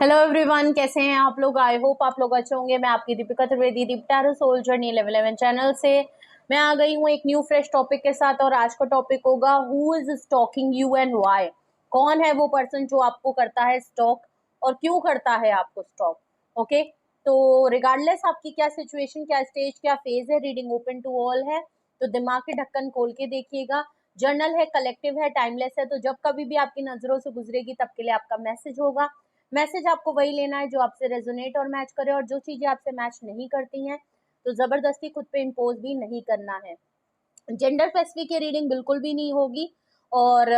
Hello everyone, कैसे हैं आप लोग। आई होप आप लोग अच्छे होंगे। मैं आपकी Deepika Trivedi, Deepika soul journey level 11 channel से मैं आ गई हूँ एक न्यू फ्रेश टॉपिक के साथ। और आज का टॉपिक होगा who is stalking you and why. कौन है वो पर्सन जो आपको करता है स्टॉक और क्यों करता है आपको स्टॉक। ओके, तो रिगार्डलेस आपकी क्या सिचुएशन, क्या स्टेज, क्या फेज है, रीडिंग ओपन टू ऑल है, तो दिमाग के ढक्कन खोल के देखिएगा। जर्नल है, कलेक्टिव है, टाइमलेस है, तो जब कभी भी आपकी नजरों से गुजरेगी तब के लिए आपका मैसेज होगा। मैसेज आपको वही लेना है जो आपसे रेजोनेट और मैच करे, और जो चीजें आपसे मैच नहीं करती हैं तो जबरदस्ती खुद पे इम्पोज भी नहीं करना है। जेंडर स्पेसिफिक की रीडिंग बिल्कुल भी नहीं होगी, और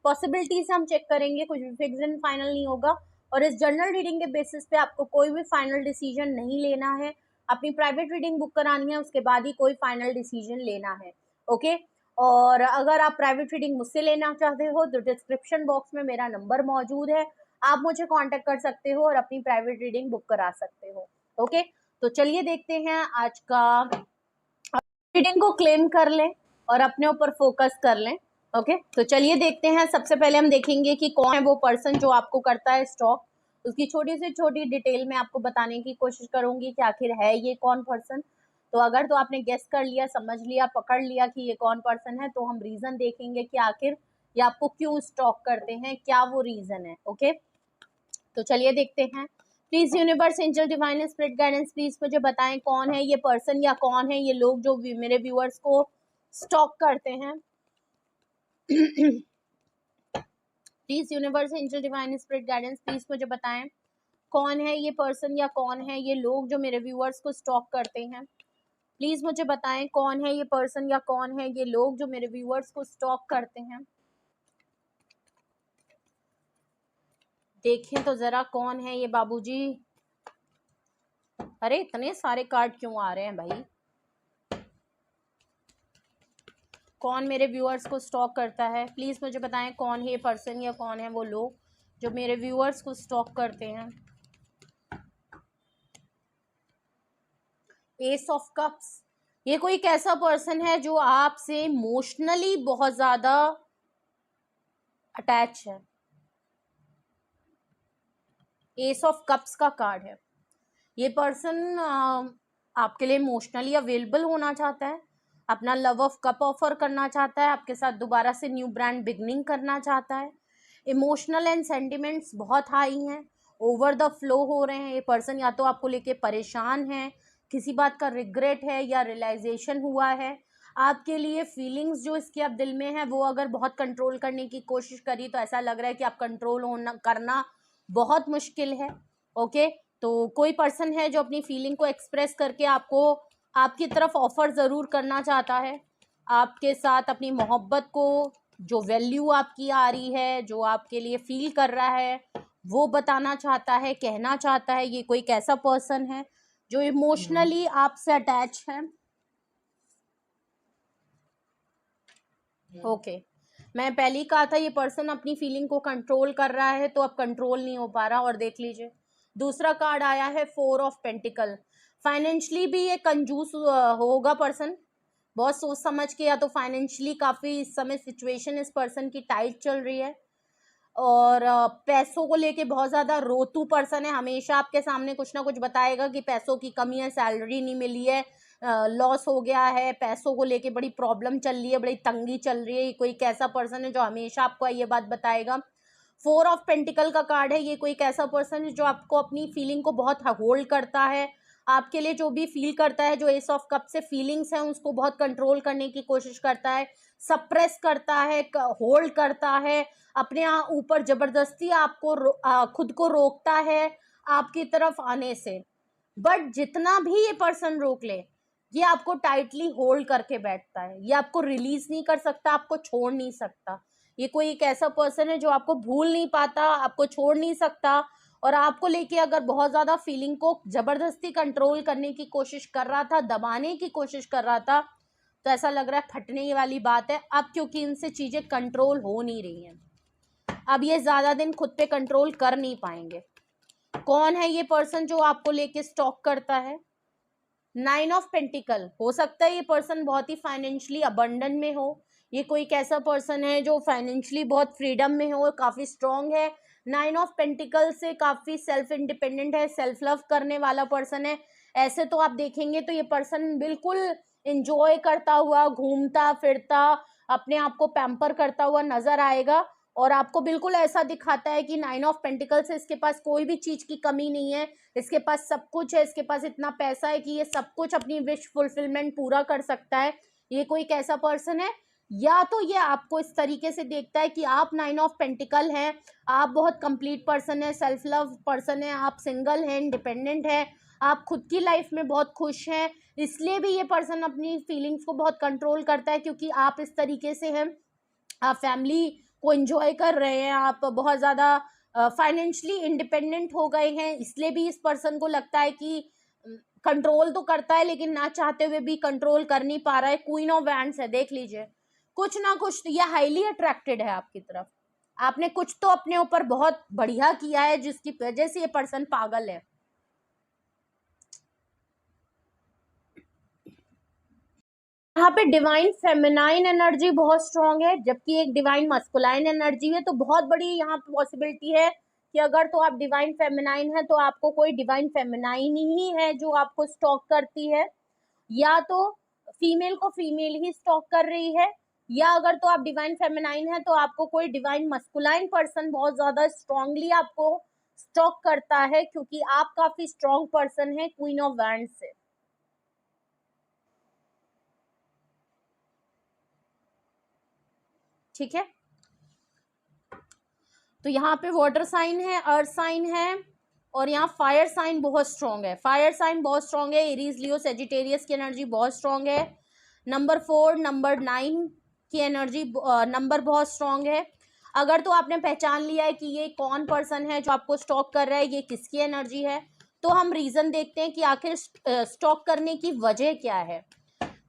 पॉसिबिलिटीज हम चेक करेंगे, कुछ भी फिक्स एंड फाइनल नहीं होगा। और इस जर्नल रीडिंग के बेसिस पे आपको कोई भी फाइनल डिसीजन नहीं लेना है। अपनी प्राइवेट रीडिंग बुक करानी है, उसके बाद ही कोई फाइनल डिसीजन लेना है। ओके, और अगर आप प्राइवेट रीडिंग मुझसे लेना चाहते हो तो डिस्क्रिप्शन बॉक्स में मेरा नंबर मौजूद है, आप मुझे कांटेक्ट कर सकते हो और अपनी प्राइवेट रीडिंग बुक करा सकते हो। ओके, तो चलिए देखते हैं आज का। रीडिंग को क्लेम कर लें और अपने ऊपर फोकस कर लें। ओके, तो चलिए देखते हैं। सबसे पहले हम देखेंगे कि कौन है वो पर्सन जो आपको करता है स्टॉक। उसकी छोटी से छोटी डिटेल में आपको बताने की कोशिश करूंगी कि आखिर है ये कौन पर्सन। तो अगर तो आपने गेस कर लिया, समझ लिया, पकड़ लिया कि ये कौन पर्सन है, तो हम रीजन देखेंगे कि आखिर ये आपको क्यों स्टॉक करते हैं, क्या वो रीजन है। ओके, तो चलिए देखते हैं। Please universe, angel, divine, spirit guidance, please मुझे बताएं कौन है ये पर्सन या कौन है ये लोग जो मेरे व्यूअर्स को स्टॉक करते हैं। Please universe, angel, divine, spirit guidance, please मुझे बताएं कौन है ये पर्सन या कौन है ये लोग जो मेरे व्यूअर्स को स्टॉक करते हैं। प्लीज मुझे बताएं कौन है ये पर्सन या कौन है ये लोग जो मेरे व्यूअर्स को स्टॉक करते हैं। देखें तो जरा कौन है ये बाबूजी। अरे इतने सारे कार्ड क्यों आ रहे हैं भाई। कौन मेरे व्यूअर्स को स्टॉक करता है, प्लीज मुझे बताएं कौन है ये पर्सन या कौन है वो लोग जो मेरे व्यूअर्स को स्टॉक करते हैं। एस ऑफ कप्स, ये कोई कैसा पर्सन है जो आपसे इमोशनली बहुत ज्यादा अटैच है। एस ऑफ कप्स का कार्ड है। ये पर्सन आपके लिए इमोशनली अवेलेबल होना चाहता है, अपना लव ऑफ कप ऑफर करना चाहता है, आपके साथ दोबारा से न्यू ब्रांड बिगनिंग करना चाहता है। इमोशनल एंड सेंटिमेंट्स बहुत हाई हैं, ओवर द फ्लो हो रहे हैं। ये पर्सन या तो आपको लेके परेशान है, किसी बात का रिग्रेट है या रियलाइजेशन हुआ है। आपके लिए फीलिंग्स जो इसके अब दिल में है वो अगर बहुत कंट्रोल करने की कोशिश करी तो ऐसा लग रहा है कि आप कंट्रोल होना करना बहुत मुश्किल है। ओके, तो कोई पर्सन है जो अपनी फीलिंग को एक्सप्रेस करके आपको आपकी तरफ ऑफर ज़रूर करना चाहता है, आपके साथ अपनी मोहब्बत को, जो वैल्यू आपकी आ रही है, जो आपके लिए फील कर रहा है वो बताना चाहता है, कहना चाहता है। ये कोई कैसा पर्सन है जो इमोशनली आपसे अटैच है। ओके, मैं पहले ही कहा था ये पर्सन अपनी फीलिंग को कंट्रोल कर रहा है, तो अब कंट्रोल नहीं हो पा रहा। और देख लीजिए दूसरा कार्ड आया है 4 ऑफ पेंटिकल। फाइनेंशियली भी ये कंजूस होगा पर्सन, बहुत सोच समझ के, या तो फाइनेंशियली काफी इस समय सिचुएशन इस पर्सन की टाइट चल रही है। और पैसों को लेके बहुत ज्यादा रोतू पर्सन है, हमेशा आपके सामने कुछ ना कुछ बताएगा कि पैसों की कमी है, सैलरी नहीं मिली है, लॉस हो गया है, पैसों को लेके बड़ी प्रॉब्लम चल रही है, बड़ी तंगी चल रही है। ये कोई कैसा पर्सन है जो हमेशा आपको ये बात बताएगा। 4 ऑफ पेंटिकल का कार्ड है। ये कोई कैसा पर्सन है जो आपको अपनी फीलिंग को बहुत होल्ड करता है, आपके लिए जो भी फील करता है, जो एस ऑफ कप से फीलिंग्स हैं उसको बहुत कंट्रोल करने की कोशिश करता है, सप्रेस करता है, होल्ड करता है, अपने ऊपर जबरदस्ती आपको खुद को रोकता है आपकी तरफ आने से। बट जितना भी ये पर्सन रोक ले, ये आपको टाइटली होल्ड करके बैठता है, ये आपको रिलीज नहीं कर सकता, आपको छोड़ नहीं सकता। ये कोई एक ऐसा पर्सन है जो आपको भूल नहीं पाता, आपको छोड़ नहीं सकता, और आपको लेके अगर बहुत ज्यादा फीलिंग को जबरदस्ती कंट्रोल करने की कोशिश कर रहा था, दबाने की कोशिश कर रहा था, तो ऐसा लग रहा है फटने वाली बात है अब, क्योंकि इनसे चीजें कंट्रोल हो नहीं रही हैं। अब ये ज्यादा दिन खुद पे कंट्रोल कर नहीं पाएंगे। कौन है ये पर्सन जो आपको लेके स्टॉक करता है। 9 ऑफ पेंटिकल, हो सकता है ये पर्सन बहुत ही फाइनेंशियली अबंडन में हो। ये कोई कैसा पर्सन है जो फाइनेंशियली बहुत फ्रीडम में हो, काफी स्ट्रांग है, 9 ऑफ पेंटिकल से काफी सेल्फ इंडिपेंडेंट है, सेल्फ लव करने वाला पर्सन है। ऐसे तो आप देखेंगे तो ये पर्सन बिल्कुल एंजॉय करता हुआ, घूमता फिरता, अपने आप को पैम्पर करता हुआ नजर आएगा, और आपको बिल्कुल ऐसा दिखाता है कि 9 ऑफ पेंटिकल से इसके पास कोई भी चीज की कमी नहीं है, इसके पास सब कुछ है, इसके पास इतना पैसा है कि ये सब कुछ अपनी विश फुलफिलमेंट पूरा कर सकता है। ये कोई कैसा पर्सन है? या तो ये आपको इस तरीके से देखता है कि आप 9 ऑफ पेंटिकल हैं, आप बहुत कंप्लीट पर्सन है, सेल्फ लव पर्सन है, आप सिंगल हैं, इंडिपेंडेंट है, आप खुद की लाइफ में बहुत खुश हैं, इसलिए भी ये पर्सन अपनी फीलिंग्स को बहुत कंट्रोल करता है, क्योंकि आप इस तरीके से हैं, आप फैमिली को एंजॉय कर रहे हैं, आप बहुत ज़्यादा फाइनेंशियली इंडिपेंडेंट हो गए हैं, इसलिए भी इस पर्सन को लगता है कि कंट्रोल तो करता है लेकिन ना चाहते हुए भी कंट्रोल कर नहीं पा रहा है। क्वीन ऑफ वैंड्स है, देख लीजिए, कुछ ना कुछ ये हाईली अट्रैक्टेड है आपकी तरफ, आपने कुछ तो अपने ऊपर बहुत बढ़िया किया है जिसकी वजह से ये पर्सन पागल है। यहाँ पे डिवाइन फेमिनाइन एनर्जी बहुत स्ट्रांग है, जबकि एक डिवाइन मस्कुलाइन एनर्जी है, तो बहुत बड़ी यहाँ पे पॉसिबिलिटी है कि अगर तो आप डिवाइन फेमिनाइन है तो आपको कोई डिवाइन फेमिनाइन ही है जो आपको स्टॉक करती है, या तो फीमेल को फीमेल ही स्टॉक कर रही है, या अगर तो आप डिवाइन फेमिनाइन है तो आपको कोई डिवाइन मस्कुलाइन पर्सन बहुत ज्यादा स्ट्रांगली आपको स्टॉक करता है, क्योंकि आप काफी स्ट्रांग पर्सन है क्वीन ऑफ वैंड्स से। ठीक है, तो यहाँ पे वाटर साइन है, अर्थ साइन है, और यहाँ फायर साइन बहुत स्ट्रांग है, फायर साइन बहुत स्ट्रांग है, एरीज लियो सेजिटेरियस की एनर्जी बहुत स्ट्रांग है, नंबर 4 नंबर 9 की एनर्जी नंबर बहुत स्ट्रांग है। अगर तो आपने पहचान लिया है कि ये कौन पर्सन है जो आपको स्टॉक कर रहा है, ये किसकी एनर्जी है, तो हम रीजन देखते हैं कि आखिर स्टॉक करने की वजह क्या है,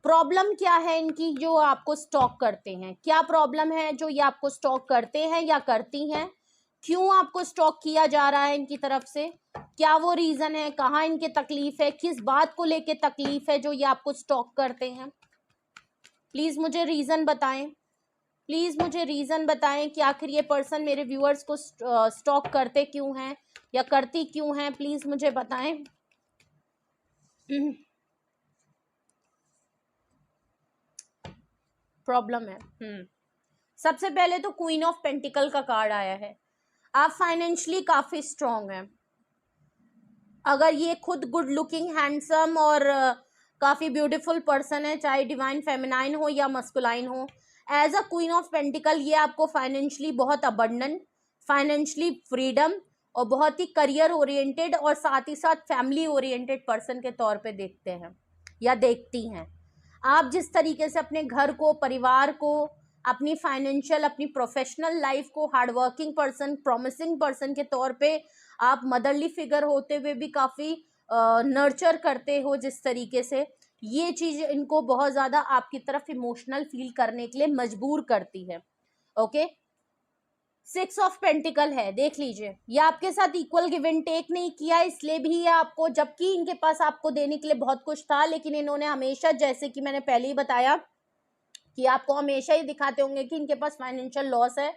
प्रॉब्लम क्या है इनकी जो आपको स्टॉक करते हैं, क्या प्रॉब्लम है जो ये आपको स्टॉक करते हैं या करती हैं, क्यों आपको स्टॉक किया जा रहा है इनकी तरफ से, क्या वो रीजन है, कहाँ इनके तकलीफ है, किस बात को लेके तकलीफ है जो ये आपको स्टॉक करते हैं। प्लीज मुझे रीजन बताएं, प्लीज मुझे रीजन बताएं कि आखिर ये पर्सन मेरे व्यूअर्स को स्टॉक करते क्यों हैं या करती क्यों हैं, प्लीज मुझे बताएं। प्रॉब्लम है। सबसे पहले तो क्वीन ऑफ पेंटिकल का कार्ड आया है, आप फाइनेंशियली काफी स्ट्रांग हैं। अगर ये खुद गुड लुकिंग हैंडसम और काफी ब्यूटीफुल पर्सन है, चाहे डिवाइन फेमिनाइन हो या मस्कुलाइन हो, as a queen of pentacle ये आपको फाइनेंशियली बहुत अबंडेंट, फाइनेंशियली फ्रीडम और बहुत ही करियर ओरिएंटेड और साथ ही साथ फैमिली ओरिएंटेड पर्सन के तौर पे देखते हैं या देखती हैं। आप जिस तरीके से अपने घर को, परिवार को, अपनी फाइनेंशियल, अपनी प्रोफेशनल लाइफ को हार्डवर्किंग पर्सन, प्रॉमिसिंग पर्सन के तौर पे आप मदरली फिगर होते हुए भी काफ़ी नर्चर करते हो, जिस तरीके से ये चीज़ इनको बहुत ज़्यादा आपकी तरफ इमोशनल फील करने के लिए मजबूर करती है। ओके, 6 ऑफ पेंटिकल है, देख लीजिए, ये आपके साथ इक्वल गिव एंड टेक नहीं किया, इसलिए भी ये आपको, जबकि इनके पास आपको देने के लिए बहुत कुछ था, लेकिन इन्होंने हमेशा, जैसे कि मैंने पहले ही बताया कि आपको हमेशा ही दिखाते होंगे कि इनके पास फाइनेंशियल लॉस है,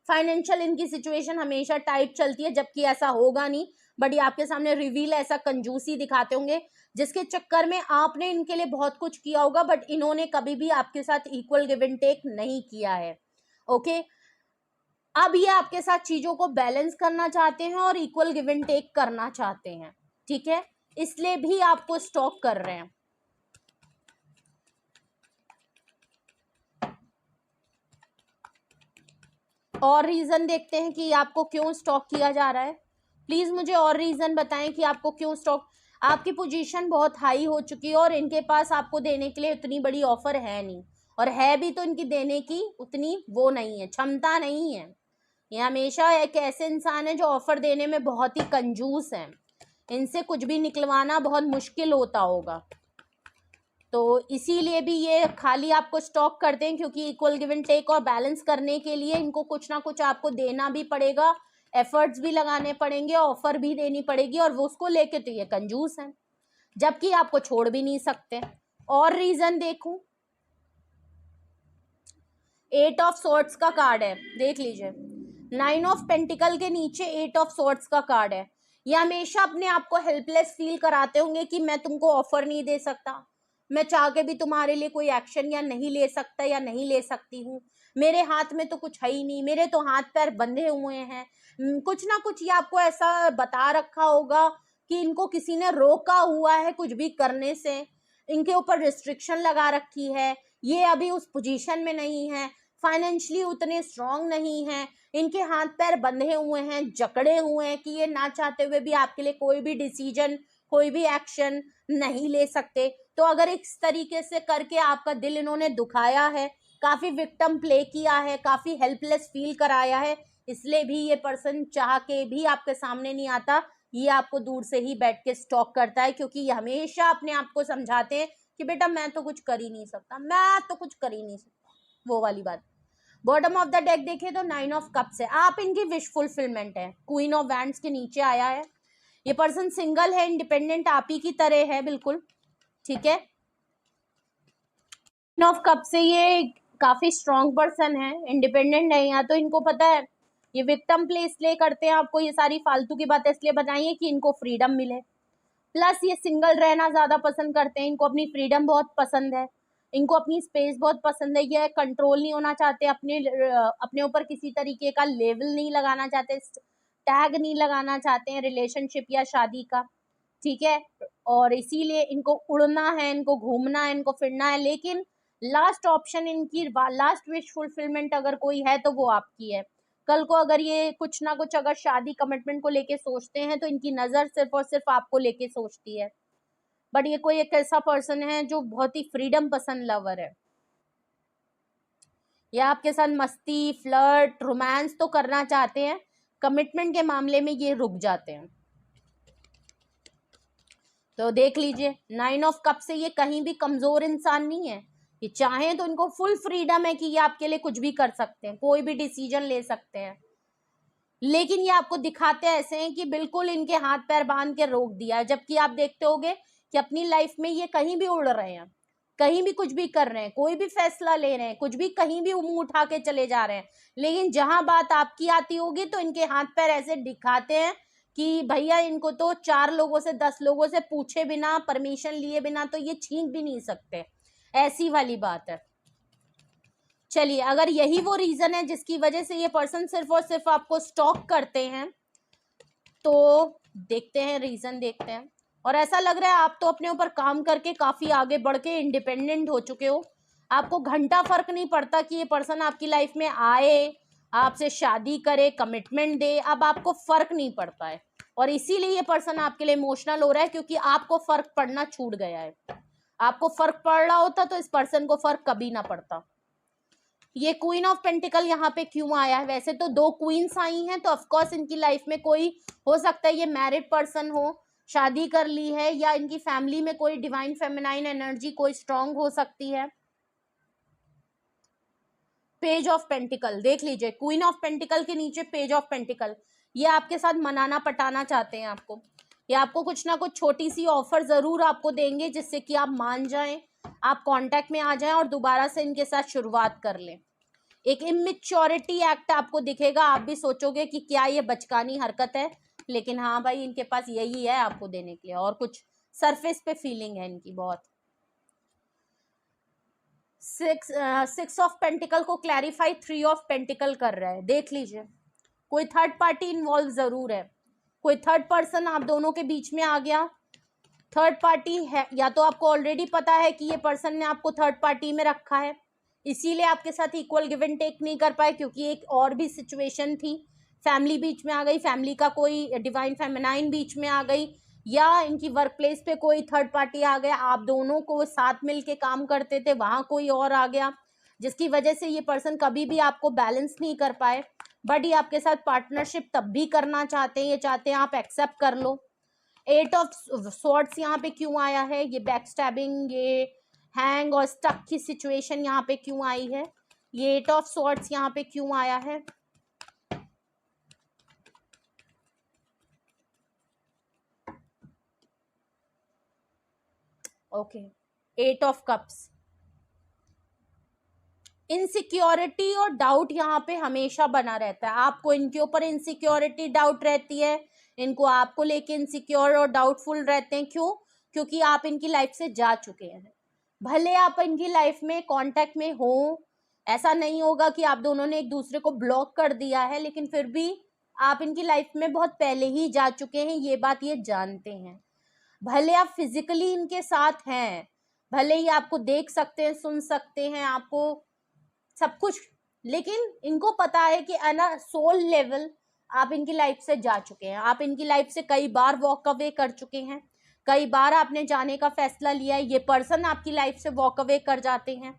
फाइनेंशियल इनकी सिचुएशन हमेशा टाइट चलती है, जबकि ऐसा होगा नहीं, बट ये आपके सामने रिवील ऐसा कंजूसी दिखाते होंगे जिसके चक्कर में आपने इनके लिए बहुत कुछ किया होगा, बट इन्होंने कभी भी आपके साथ इक्वल गिव एंड टेक नहीं किया है। ओके, अब ये आपके साथ चीजों को बैलेंस करना चाहते हैं और इक्वल गिव एंड टेक करना चाहते हैं, ठीक है, इसलिए भी आपको स्टॉक कर रहे हैं। और रीजन देखते हैं कि आपको क्यों स्टॉक किया जा रहा है, प्लीज मुझे और रीजन बताएं कि आपको क्यों स्टॉक। आपकी पोजीशन बहुत हाई हो चुकी है और इनके पास आपको देने के लिए उतनी बड़ी ऑफर है नहीं, और है भी तो इनकी देने की उतनी वो नहीं है, क्षमता नहीं है। ये हमेशा एक ऐसे इंसान है जो ऑफर देने में बहुत ही कंजूस है, इनसे कुछ भी निकलवाना बहुत मुश्किल होता होगा, तो इसीलिए भी ये खाली आपको स्टॉक करते हैं, क्योंकि इक्वल गिव एंड टेक और बैलेंस करने के लिए इनको कुछ ना कुछ आपको देना भी पड़ेगा, एफर्ट्स भी लगाने पड़ेंगे, ऑफर भी देनी पड़ेगी, और वो उसको लेके तो ये कंजूस हैं, जबकि आपको छोड़ भी नहीं सकते। और रीजन देखूं, 8 ऑफ सोर्ड्स का कार्ड है, देख लीजिए, 9 ऑफ पेंटिकल के नीचे 8 ऑफ सॉर्ड्स का कार्ड है। ये हमेशा अपने आप को हेल्पलेस फील कराते होंगे कि मैं तुमको ऑफर नहीं दे सकता, मैं चाह के भी तुम्हारे लिए कोई एक्शन या नहीं ले सकता या नहीं ले सकती हूँ, मेरे हाथ में तो कुछ है ही नहीं, मेरे तो हाथ पैर बंधे हुए हैं। कुछ ना कुछ ये आपको ऐसा बता रखा होगा कि इनको किसी ने रोका हुआ है कुछ भी करने से, इनके ऊपर रिस्ट्रिक्शन लगा रखी है, ये अभी उस पोजीशन में नहीं है, फाइनेंशियली उतने स्ट्रांग नहीं है, इनके हाथ पैर बंधे हुए हैं, जकड़े हुए हैं कि ये ना चाहते हुए भी आपके लिए कोई भी डिसीजन, कोई भी एक्शन नहीं ले सकते। तो अगर इस तरीके से करके आपका दिल इन्होंने दुखाया है, काफी विक्टिम प्ले किया है, काफी हेल्पलेस फील कराया है, इसलिए भी ये पर्सन चाह के भी आपके सामने नहीं आता, ये आपको दूर से ही बैठ के स्टॉक करता है, क्योंकि ये हमेशा अपने आप को समझाते हैं कि बेटा मैं तो कुछ कर ही नहीं सकता, मैं तो कुछ कर ही नहीं सकता, वो वाली बात। बॉटम ऑफ द डेक देखे तो 9 ऑफ कप्स है, आप इनकी विश फुलफिलमेंट है। क्वीन ऑफ वैंड्स के नीचे आया है, ये पर्सन सिंगल है, इंडिपेंडेंट आप ही की तरह है बिल्कुल, ठीक है। क्वीन ऑफ कप से ये काफी स्ट्रॉन्ग पर्सन है, इंडिपेंडेंट है, या तो इनको पता है ये विक्टिम प्ले इसलिए करते हैं, आपको ये सारी फालतू की बातें इसलिए बताइए कि इनको फ्रीडम मिले, प्लस ये सिंगल रहना ज्यादा पसंद करते हैं, इनको अपनी फ्रीडम बहुत पसंद है, इनको अपनी स्पेस बहुत पसंद है, ये कंट्रोल नहीं होना चाहते, अपने ऊपर किसी तरीके का लेवल नहीं लगाना चाहते, टैग नहीं लगाना चाहते हैं रिलेशनशिप या शादी का, ठीक है। और इसीलिए इनको उड़ना है, इनको घूमना है, इनको फिरना है, लेकिन लास्ट ऑप्शन इनकी, लास्ट विश फुलफिलमेंट अगर कोई है तो वो आपकी है। कल को अगर ये कुछ ना कुछ अगर शादी कमिटमेंट को लेके सोचते हैं तो इनकी नजर सिर्फ और सिर्फ आपको लेके सोचती है। बट ये कोई एक ऐसा पर्सन है जो बहुत ही फ्रीडम पसंद लवर है, ये आपके साथ मस्ती, फ्लर्ट, रोमांस तो करना चाहते हैं, कमिटमेंट के मामले में ये रुक जाते हैं। तो देख लीजिए 9 ऑफ कप से ये कहीं भी कमजोर इंसान नहीं है, ये चाहें तो इनको फुल फ्रीडम है कि ये आपके लिए कुछ भी कर सकते हैं, कोई भी डिसीजन ले सकते हैं, लेकिन ये आपको दिखाते ऐसे हैं कि बिल्कुल इनके हाथ पैर बांध के रोक दिया, जबकि आप देखते होगे कि अपनी लाइफ में ये कहीं भी उड़ रहे हैं, कहीं भी कुछ भी कर रहे हैं, कोई भी फैसला ले रहे हैं, कुछ भी कहीं भी मुंह उठा के चले जा रहे हैं, लेकिन जहां बात आपकी आती होगी तो इनके हाथ पैर ऐसे दिखाते हैं कि भैया इनको तो 4 लोगों से 10 लोगों से पूछे बिना, परमिशन लिए बिना तो ये छींक भी नहीं सकते, ऐसी वाली बात है। चलिए, अगर यही वो रीजन है जिसकी वजह से ये पर्सन सिर्फ और सिर्फ आपको स्टॉक करते हैं, तो देखते हैं रीजन, देखते हैं। और ऐसा लग रहा है आप तो अपने ऊपर काम करके काफी आगे बढ़ के इंडिपेंडेंट हो चुके हो, आपको घंटा फर्क नहीं पड़ता कि ये पर्सन आपकी लाइफ में आए, आपसे शादी करे, कमिटमेंट दे, अब आपको फर्क नहीं पड़ता है, और इसीलिए ये पर्सन आपके लिए इमोशनल हो रहा है, क्योंकि आपको फर्क पड़ना छूट गया है। आपको फर्क पड़ रहा होता तो इस पर्सन को फर्क कभी ना पड़ता। ये क्वीन ऑफ पेंटिकल यहाँ पे क्यों आया है? वैसे तो 2 क्वींस आई हैं, तो ऑफकोर्स इनकी लाइफ में कोई हो सकता है ये मैरिड पर्सन हो, शादी कर ली है, या इनकी फैमिली में कोई डिवाइन फेमिनाइन एनर्जी कोई स्ट्रांग हो सकती है। पेज ऑफ पेंटिकल देख लीजिए, क्वीन ऑफ पेंटिकल के नीचे पेज ऑफ पेंटिकल, ये आपके साथ मनाना पटाना चाहते हैं आपको, ये आपको कुछ ना कुछ छोटी सी ऑफर जरूर आपको देंगे जिससे कि आप मान जाएं, आप कांटेक्ट में आ जाएं और दोबारा से इनके साथ शुरुआत कर लें। एक इमेच्योरिटी एक्ट आपको दिखेगा, आप भी सोचोगे कि क्या ये बचकानी हरकत है, लेकिन हाँ भाई इनके पास यही है आपको देने के लिए, और कुछ सरफेस पे फीलिंग है इनकी बहुत। 6 ऑफ पेंटिकल को क्लैरिफाई 3 ऑफ पेंटिकल कर रहा है, देख लीजिए कोई थर्ड पार्टी इन्वॉल्व जरूर है, कोई थर्ड पर्सन आप दोनों के बीच में आ गया, थर्ड पार्टी है, या तो आपको ऑलरेडी पता है कि ये पर्सन ने आपको थर्ड पार्टी में रखा है, इसीलिए आपके साथ इक्वल गिव एंड टेक नहीं कर पाए, क्योंकि एक और भी सिचुएशन थी, फैमिली बीच में आ गई, फैमिली का कोई डिवाइन फेमिनाइन बीच में आ गई, या इनकी वर्क प्लेस पे कोई थर्ड पार्टी आ गया, आप दोनों को साथ मिल के काम करते थे वहां कोई और आ गया, जिसकी वजह से ये पर्सन कभी भी आपको बैलेंस नहीं कर पाए। बट ये आपके साथ पार्टनरशिप तब भी करना चाहते हैं, ये चाहते हैं आप एक्सेप्ट कर लो। 8 ऑफ सॉर्ड्स यहाँ पे क्यों आया है? ये बैक स्टैबिंग, ये हैंग और स्टक की सिचुएशन यहाँ पे क्यों आई है? ये 8 ऑफ सॉर्ड्स यहाँ पे क्यों आया है? ओके, 8 ऑफ कप्स, इनसिक्योरिटी और डाउट यहाँ पे हमेशा बना रहता है। आपको इनके ऊपर इनसिक्योरिटी डाउट रहती है, इनको आपको लेके इनसिक्योर और डाउटफुल रहते हैं। क्यों? क्योंकि आप इनकी लाइफ से जा चुके हैं। भले आप इनकी लाइफ में कांटेक्ट में हो, ऐसा नहीं होगा कि आप दोनों ने एक दूसरे को ब्लॉक कर दिया है, लेकिन फिर भी आप इनकी लाइफ में बहुत पहले ही जा चुके हैं, ये बात ये जानते हैं। भले आप फिजिकली इनके साथ हैं, भले ही आपको देख सकते हैं, सुन सकते हैं, आपको सब कुछ, लेकिन इनको पता है कि अना सोल लेवल आप इनकी लाइफ से जा चुके हैं। आप इनकी लाइफ से कई बार वॉक अवे कर चुके हैं, कई बार आपने जाने का फैसला लिया है, ये पर्सन आपकी लाइफ से वॉक अवे कर जाते हैं।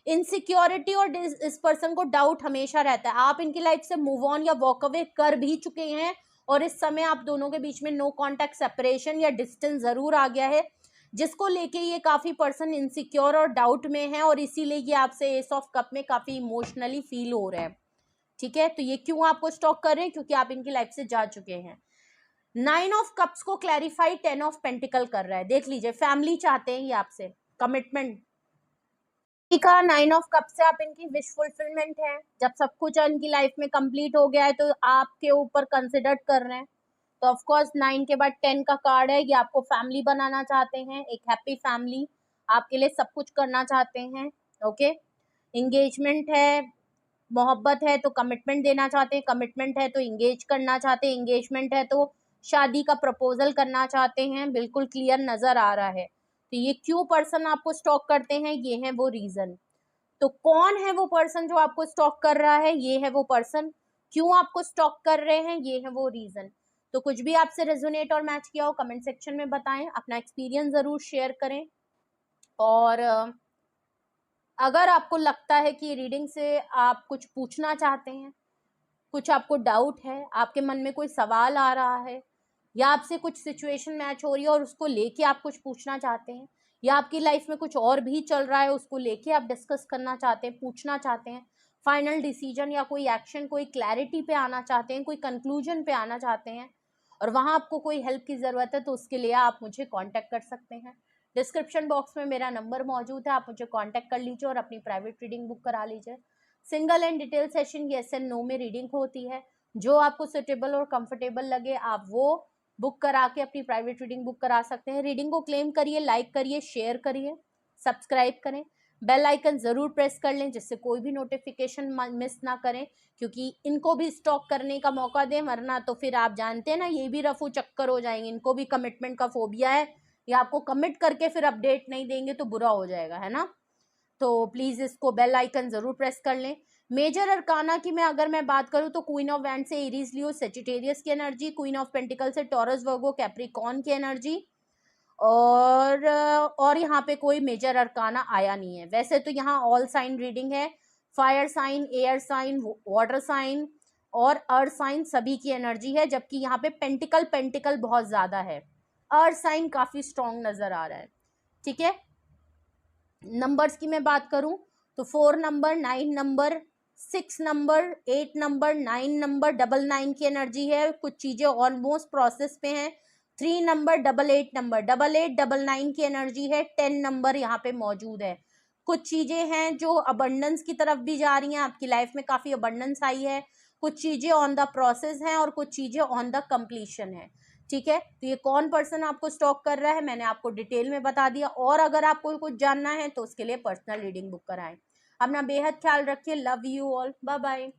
इनसिक्योरिटी और इस पर्सन को डाउट हमेशा रहता है। आप इनकी लाइफ से मूव ऑन या वॉक अवे कर भी चुके हैं और इस समय आप दोनों के बीच में नो कॉन्टैक्ट, सेपरेशन या डिस्टेंस जरूर आ गया है, जिसको लेके ये काफी पर्सन इनसिक्योर और डाउट में है और इसीलिए ये आपसे एस ऑफ कप में काफी इमोशनली फील हो रहे हैं। ठीक है, तो ये क्यों आपको स्टॉक कर रहे हैं? क्योंकि आप इनकी लाइफ से जा चुके हैं। 9 ऑफ कप्स को क्लैरिफाई 10 ऑफ पेंटिकल कर रहा है। देख लीजिए, फैमिली चाहते हैं ये आपसे, कमिटमेंट का 9 ऑफ कप से आप इनकी विश फुलफिलमेंट है। जब सब कुछ इनकी लाइफ में कंप्लीट हो गया है तो आपके ऊपर कंसिडर कर रहे हैं। तो ऑफ कोर्स 9 के बाद 10 का कार्ड है, ये आपको फैमिली बनाना चाहते हैं, एक हैप्पी फैमिली, आपके लिए सब कुछ करना चाहते हैं। ओके, इंगेजमेंट है, मोहब्बत है तो कमिटमेंट देना चाहते हैं, कमिटमेंट है तो इंगेज करना चाहते हैं, इंगेजमेंट है तो शादी का प्रपोजल करना चाहते हैं। बिल्कुल क्लियर नजर आ रहा है। तो ये क्यों पर्सन आपको स्टॉक करते हैं, ये है वो रीजन। तो कौन है वो पर्सन जो आपको स्टॉक कर रहा है, ये है वो पर्सन। क्यों आपको स्टॉक कर रहे हैं, ये है वो रीजन। तो कुछ भी आपसे रेजोनेट और मैच किया हो कमेंट सेक्शन में बताएं, अपना एक्सपीरियंस जरूर शेयर करें। और अगर आपको लगता है कि रीडिंग से आप कुछ पूछना चाहते हैं, कुछ आपको डाउट है, आपके मन में कोई सवाल आ रहा है, या आपसे कुछ सिचुएशन मैच हो रही है और उसको लेके आप कुछ पूछना चाहते हैं, या आपकी लाइफ में कुछ और भी चल रहा है उसको लेके आप डिस्कस करना चाहते हैं, पूछना चाहते हैं, फाइनल डिसीजन या कोई एक्शन, कोई क्लैरिटी पे आना चाहते हैं, कोई कंक्लूजन पे आना चाहते हैं और वहाँ आपको कोई हेल्प की ज़रूरत है, तो उसके लिए आप मुझे कांटेक्ट कर सकते हैं। डिस्क्रिप्शन बॉक्स में मेरा नंबर मौजूद है, आप मुझे कांटेक्ट कर लीजिए और अपनी प्राइवेट रीडिंग बुक करा लीजिए। Single and detail session yes and no में रीडिंग होती है। जो आपको सुटेबल और कंफर्टेबल लगे आप वो बुक करा के अपनी प्राइवेट रीडिंग बुक करा सकते हैं। रीडिंग को क्लेम करिए, लाइक करिए, शेयर करिए, सब्सक्राइब करें, बेल आइकन जरूर प्रेस कर लें जिससे कोई भी नोटिफिकेशन मिस ना करें, क्योंकि इनको भी स्टॉक करने का मौका दें, वरना तो फिर आप जानते हैं ना, ये भी रफू चक्कर हो जाएंगे। इनको भी कमिटमेंट का फोबिया है, या आपको कमिट करके फिर अपडेट नहीं देंगे तो बुरा हो जाएगा, है ना। तो प्लीज इसको बेल आइकन जरूर प्रेस कर लें। मेजर अरकाना की अगर मैं बात करूं तो क्वीन ऑफ वैंड से एरीज लियो सेजिटेरियस की एनर्जी, क्वीन ऑफ पेंटिकल से टॉरस वर्गो कैप्रिकॉर्न की एनर्जी, और यहाँ पे कोई मेजर अरकाना आया नहीं है। वैसे तो यहाँ ऑल साइन रीडिंग है, fire sign, air sign, water sign और अर्थ साइन सभी की एनर्जी है, जबकि यहाँ पे पेंटिकल पेंटिकल बहुत ज्यादा है, अर्थ साइन काफी स्ट्रॉन्ग नजर आ रहा है। ठीक है, नंबर्स की मैं बात करूं तो 4 number, 9 number, 6 number, 8 number, 9 number, 99 की एनर्जी है। कुछ चीजें ऑलमोस्ट प्रोसेस पे हैं। 3 नंबर, 88 नंबर, 88, 99 की एनर्जी है। 10 नंबर यहाँ पे मौजूद है। कुछ चीजें हैं जो अबंडेंस की तरफ भी जा रही हैं, आपकी लाइफ में काफी अबंडेंस आई है। कुछ चीजें ऑन द प्रोसेस हैं और कुछ चीजें ऑन द कंप्लीशन है। ठीक है, तो ये कौन पर्सन आपको स्टॉक कर रहा है मैंने आपको डिटेल में बता दिया। और अगर आपको कुछ जानना है तो उसके लिए पर्सनल रीडिंग बुक कराएं। अपना बेहद ख्याल रखिए। Love you all, bye bye.